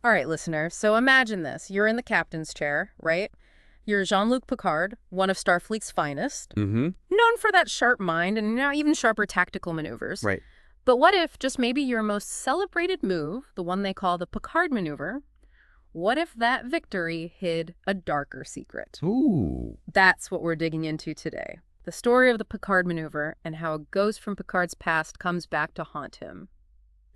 All right, listener. So imagine this. You're in the captain's chair, right? You're Jean-Luc Picard, one of Starfleet's finest, Mm-hmm. known for that sharp mind and now even sharper tactical maneuvers. Right. But what if just maybe your most celebrated move, the one they call the Picard maneuver, what if that victory hid a darker secret? Ooh. That's what we're digging into today. The story of the Picard maneuver and how a ghost from Picard's past comes back to haunt him.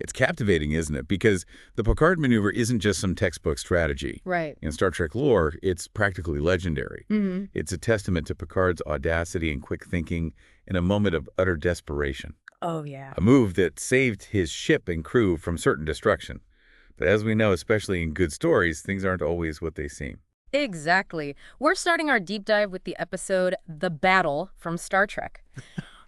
It's captivating, isn't it? Because the Picard maneuver isn't just some textbook strategy. Right. In Star Trek lore, it's practically legendary. Mm-hmm. It's a testament to Picard's audacity and quick thinking in a moment of utter desperation. Oh, yeah. A move that saved his ship and crew from certain destruction. But as we know, especially in good stories, things aren't always what they seem. Exactly. We're starting our deep dive with the episode The Battle from Star Trek.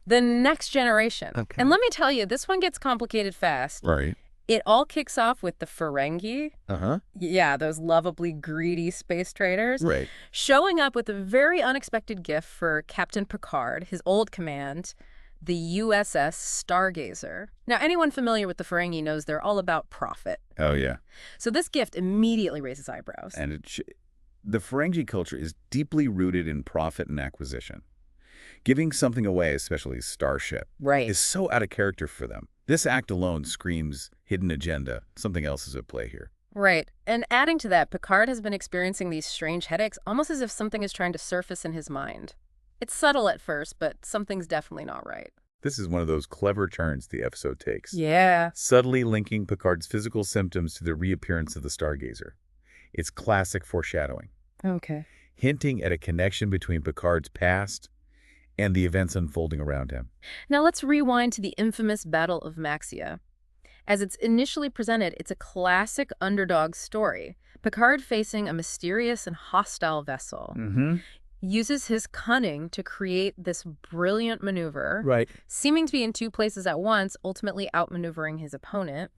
The Next Generation. Okay. And let me tell you, this one gets complicated fast. Right. It all kicks off with the Ferengi. Uh-huh. Yeah, those lovably greedy space traders. Right. Showing up with a very unexpected gift for Captain Picard, his old command, the USS Stargazer. Now, anyone familiar with the Ferengi knows they're all about profit. Oh, yeah. So this gift immediately raises eyebrows. And the Ferengi culture is deeply rooted in profit and acquisition. Giving something away, especially starship, Right. is so out of character for them. This act alone screams hidden agenda. Something else is at play here. Right. And adding to that, Picard has been experiencing these strange headaches, almost as if something is trying to surface in his mind. It's subtle at first, but something's definitely not right. This is one of those clever turns the episode takes. Yeah. Subtly linking Picard's physical symptoms to the reappearance of the Stargazer. It's classic foreshadowing, Okay. hinting at a connection between Picard's past and the events unfolding around him. Now let's rewind to the infamous Battle of Maxia. As it's initially presented, it's a classic underdog story. Picard facing a mysterious and hostile vessel. Mm-hmm. Uses his cunning to create this brilliant maneuver, Right. seeming to be in two places at once, ultimately outmaneuvering his opponent.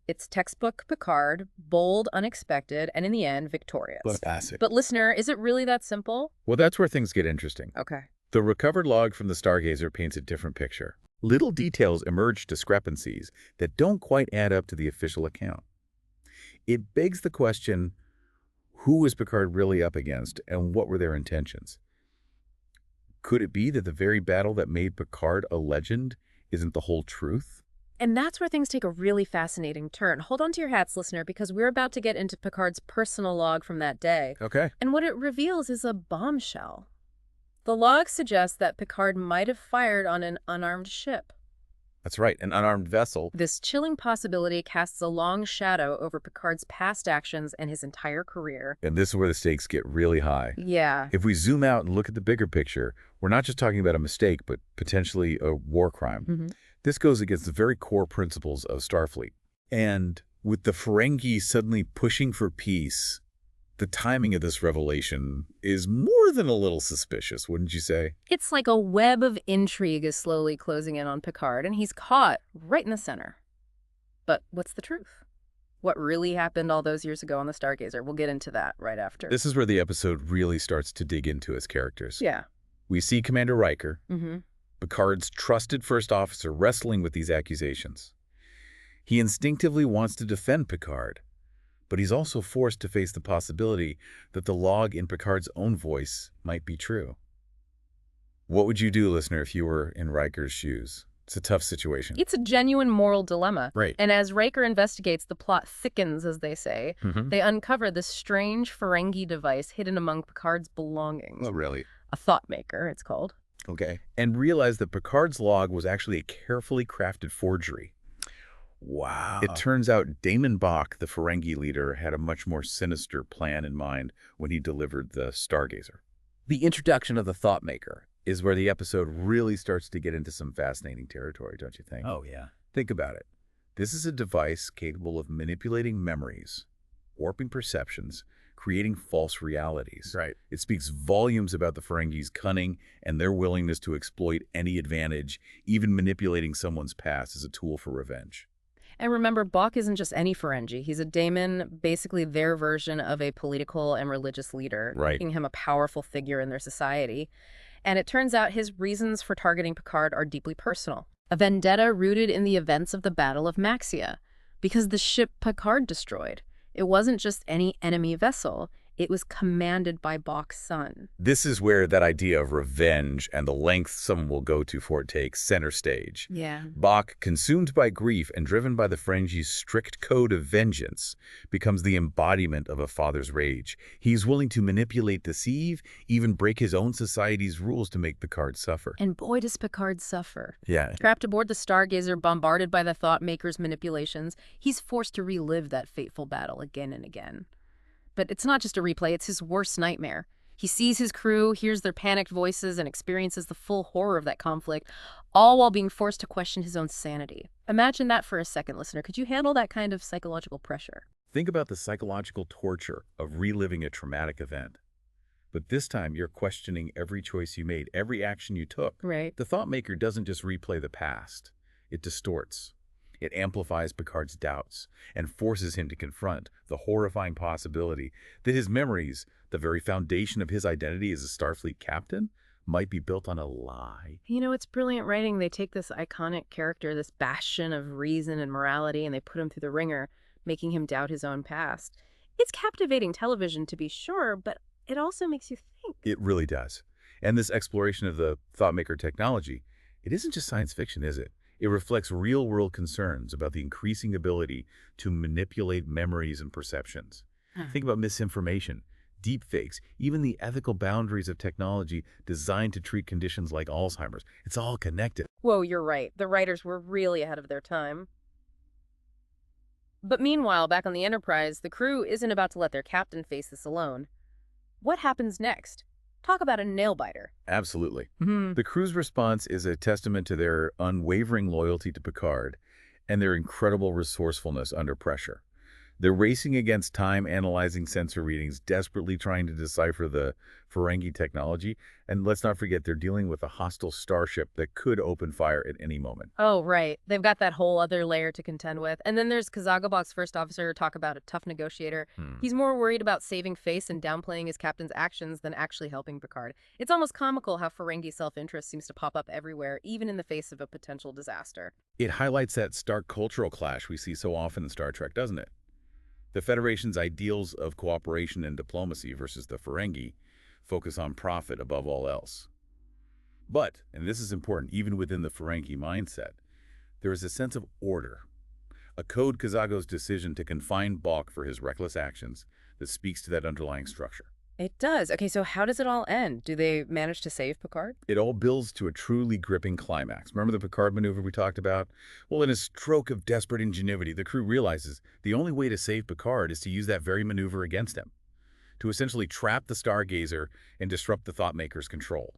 It's textbook Picard, bold, unexpected, and in the end, victorious. Classic. But listener, is it really that simple? Well, that's where things get interesting. Okay. The recovered log from the Stargazer paints a different picture. Little details emerge discrepancies that don't quite add up to the official account. It begs the question, who was Picard really up against and what were their intentions? Could it be that the very battle that made Picard a legend isn't the whole truth? And that's where things take a really fascinating turn. Hold on to your hats, listener, because we're about to get into Picard's personal log from that day. Okay. And what it reveals is a bombshell. The log suggests that Picard might have fired on an unarmed ship. That's right, an unarmed vessel. This chilling possibility casts a long shadow over Picard's past actions and his entire career. And this is where the stakes get really high. Yeah. If we zoom out and look at the bigger picture, we're not just talking about a mistake, but potentially a war crime. Mm-hmm. This goes against the very core principles of Starfleet. And with the Ferengi suddenly pushing for peace, the timing of this revelation is more than a little suspicious, wouldn't you say? It's like a web of intrigue is slowly closing in on Picard, and he's caught right in the center. But what's the truth? What really happened all those years ago on the Stargazer? We'll get into that right after. This is where the episode really starts to dig into his characters. Yeah. We see Commander Riker, Mm-hmm. Picard's trusted first officer, wrestling with these accusations. He instinctively wants to defend Picard, but he's also forced to face the possibility that the log in Picard's own voice might be true. What would you do, listener, if you were in Riker's shoes? It's a tough situation. It's a genuine moral dilemma. Right. And as Riker investigates, the plot thickens, as they say. Mm-hmm. They uncover this strange Ferengi device hidden among Picard's belongings. Oh, really? A thought maker, it's called. Okay. And realize that Picard's log was actually a carefully crafted forgery. Wow. It turns out DaiMon Bok, the Ferengi leader, had a much more sinister plan in mind when he delivered the Stargazer. The introduction of the Thought Maker is where the episode really starts to get into some fascinating territory, don't you think? Oh, yeah. Think about it. This is a device capable of manipulating memories, warping perceptions, creating false realities. Right. It speaks volumes about the Ferengi's cunning and their willingness to exploit any advantage, even manipulating someone's past as a tool for revenge. And remember, Bok isn't just any Ferengi. He's a daemon, basically their version of a political and religious leader, Right. making him a powerful figure in their society. And it turns out his reasons for targeting Picard are deeply personal. A vendetta rooted in the events of the Battle of Maxia, because the ship Picard destroyed, It wasn't just any enemy vessel. It was commanded by Bok's son. This is where that idea of revenge and the length someone will go to for it takes center stage. Yeah. Bok, consumed by grief and driven by the Ferengi's strict code of vengeance, becomes the embodiment of a father's rage. He's willing to manipulate, deceive, even break his own society's rules to make Picard suffer. And boy, does Picard suffer. Yeah. Trapped aboard the Stargazer, bombarded by the Thoughtmaker's manipulations, he's forced to relive that fateful battle again and again. But it's not just a replay, it's his worst nightmare. He sees his crew, hears their panicked voices, and experiences the full horror of that conflict, all while being forced to question his own sanity. Imagine that for a second, listener. Could you handle that kind of psychological pressure? Think about the psychological torture of reliving a traumatic event. But this time, you're questioning every choice you made, every action you took. Right. The Thoughtmaker doesn't just replay the past. It distorts. It amplifies Picard's doubts and forces him to confront the horrifying possibility that his memories, the very foundation of his identity as a Starfleet captain, might be built on a lie. You know, it's brilliant writing. They take this iconic character, this bastion of reason and morality, and they put him through the ringer, making him doubt his own past. It's captivating television, to be sure, but it also makes you think. It really does. And this exploration of the Thoughtmaker technology, it isn't just science fiction, is it? It reflects real-world concerns about the increasing ability to manipulate memories and perceptions. Think about misinformation, deepfakes, even the ethical boundaries of technology designed to treat conditions like Alzheimer's. It's all connected. Whoa, you're right. The writers were really ahead of their time. But meanwhile, back on the Enterprise, the crew isn't about to let their captain face this alone. What happens next? Talk about a nail-biter. Absolutely. The crew's response is a testament to their unwavering loyalty to Picard and their incredible resourcefulness under pressure. They're racing against time, analyzing sensor readings, desperately trying to decipher the Ferengi technology. And let's not forget, they're dealing with a hostile starship that could open fire at any moment. Oh, right. They've got that whole other layer to contend with. And then there's Kazagabok's first officer, talk about a tough negotiator. He's more worried about saving face and downplaying his captain's actions than actually helping Picard. It's almost comical how Ferengi self-interest seems to pop up everywhere, even in the face of a potential disaster. It highlights that stark cultural clash we see so often in Star Trek, doesn't it? The Federation's ideals of cooperation and diplomacy versus the Ferengi focus on profit above all else. But, and this is important even within the Ferengi mindset, there is a sense of order, a code Kazago's decision to confine Bok for his reckless actions that speaks to that underlying structure. It does. Okay, so how does it all end? Do they manage to save Picard? It all builds to a truly gripping climax. Remember the Picard maneuver we talked about? Well, in a stroke of desperate ingenuity, the crew realizes the only way to save Picard is to use that very maneuver against him, to essentially trap the Stargazer and disrupt the Thoughtmaker's control.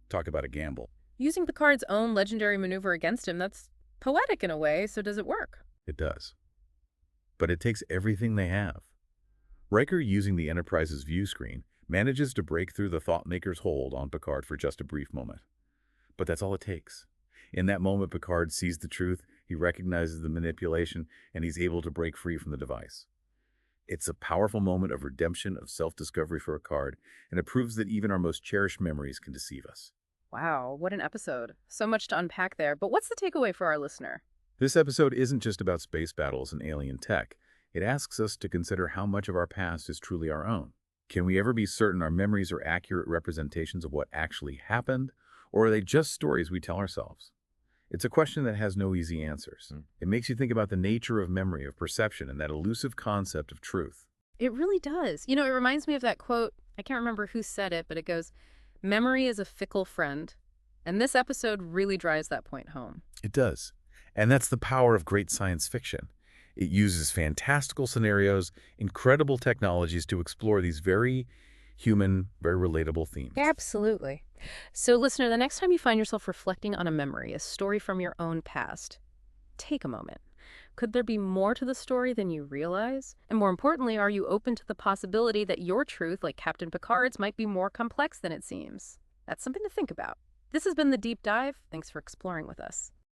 Talk about a gamble. Using Picard's own legendary maneuver against him, that's poetic in a way, so does it work? It does. But it takes everything they have. Riker, using the Enterprise's view screen, manages to break through the Thoughtmaker's hold on Picard for just a brief moment. But that's all it takes. In that moment, Picard sees the truth, he recognizes the manipulation, and he's able to break free from the device. It's a powerful moment of redemption, of self-discovery for Picard, and it proves that even our most cherished memories can deceive us. Wow, what an episode. So much to unpack there, but what's the takeaway for our listener? This episode isn't just about space battles and alien tech. It asks us to consider how much of our past is truly our own. Can we ever be certain our memories are accurate representations of what actually happened, or are they just stories we tell ourselves? It's a question that has no easy answers. It makes you think about the nature of memory, of perception, and that elusive concept of truth. It really does. You know, it reminds me of that quote, I can't remember who said it, but it goes, "Memory is a fickle friend." And this episode really drives that point home. It does. And that's the power of great science fiction. It uses fantastical scenarios, incredible technologies to explore these very human, very relatable themes. Absolutely. So listener, the next time you find yourself reflecting on a memory, a story from your own past, take a moment. Could there be more to the story than you realize? And more importantly, are you open to the possibility that your truth, like Captain Picard's, might be more complex than it seems? That's something to think about. This has been The Deep Dive. Thanks for exploring with us.